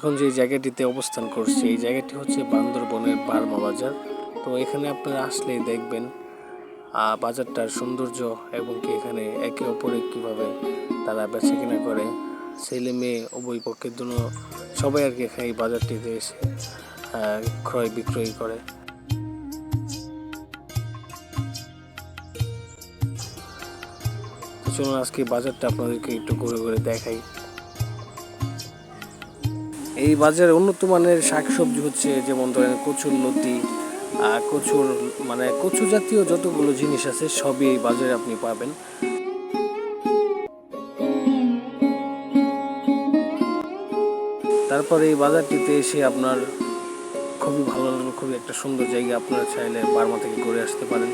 এখন যে জায়গাটিতে অবস্থান করছি এই জায়গাটি হচ্ছে বান্দরবনের বার্মা বাজার। তো এখানে আপনারা আসলেই দেখবেন বাজারটার সৌন্দর্য এবং কি এখানে একে অপরে কীভাবে তারা বেচা কিনা করে, ছেলে মেয়ে উভয় পক্ষের জন্য সবাই আর কি এখানে এই বাজারটিতে এসে ক্রয় বিক্রয় করে। তো চলুন আজকে বাজারটা আপনাদেরকে একটু ঘুরে ঘুরে দেখাই। এই বাজারে উন্নত মানের শাকসবজি হচ্ছে যেমন ধরেন কচুর লতি, কচুর মানে কচু জাতীয় যতগুলো জিনিস আছে সবই এই বাজারে আপনি পাবেন। তারপরে এই বাজারটিতে এসে আপনার খুবই ভালো লাগলো, খুবই একটা সুন্দর জায়গা, আপনারা চাইলে বার্মা থেকে ঘুরে আসতে পারেন।